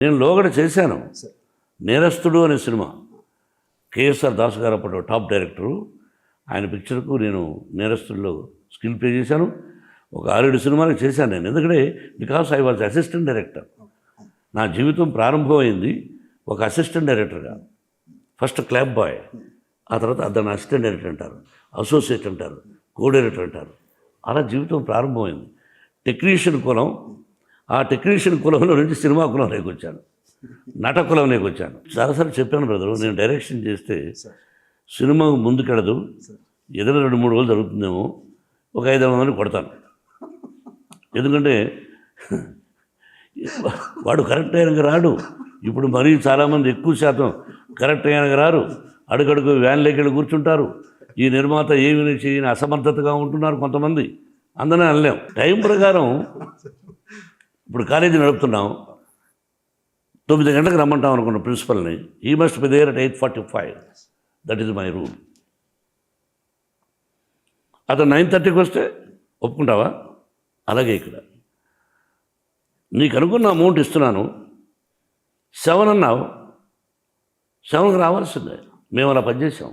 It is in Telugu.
నేను లోగడ చేశాను. నేరస్తుడు అనే సినిమా కేఎస్ఆర్ దాస్ గారు అప్పుడు టాప్ డైరెక్టరు. ఆయన పిక్చర్కు నేను నేరస్తుడిలో స్క్రీన్ ప్లే చేశాను. ఒక 6-7 సినిమాలు చేశాను నేను. ఎందుకంటే because I was assistant director. నా జీవితం ప్రారంభమైంది ఒక అసిస్టెంట్ డైరెక్టర్గా. ఫస్ట్ క్లాప్ బాయ్, ఆ తర్వాత దాన్ని అసిస్టెంట్ డైరెక్టర్ అంటారు, అసోసియేట్ అంటారు, కో డైరెక్టర్ అంటారు. అలా జీవితం ప్రారంభమైంది. టెక్నీషియన్ కులం, ఆ టెక్నీషియన్ కులంలో నుంచి సినిమా కులంలోకి వచ్చాను, నట కులంలోకి వచ్చాను. చాలాసార్లు చెప్పాను బ్రదరు, నేను డైరెక్షన్ చేస్తే సినిమా ముందుకెడదు, ఏదైనా 2-3 రోజులు జరుగుతుందేమో, ఒక 500 మందిని కొడతాను. ఎందుకంటే వాడు కరెక్ట్ అయినగా రాడు. ఇప్పుడు మరీ చాలామంది ఎక్కువ శాతం కరెక్ట్ అయినగా రారు. అడుగడుగు వ్యాన్లోకి వెళ్ళి కూర్చుంటారు. ఈ నిర్మాత ఏమి చేయని అసమర్థతగా ఉంటున్నారు కొంతమంది. అందరినీ అనలేం. టైం ప్రకారం ఇప్పుడు కాలేజీ నడుపుతున్నాం, 9 గంటలకు రమ్మంటాం అనుకున్న ప్రిన్సిపల్ని, he must be there at 8:45. That is my rule. అతను 9:30కి వస్తే ఒప్పుకుంటావా? అలాగే ఇక్కడ నీకు అనుకున్న అమౌంట్ ఇస్తున్నాను, 7 అన్నావు, 7కి రావాల్సిందే. మేము అలా పనిచేసాం.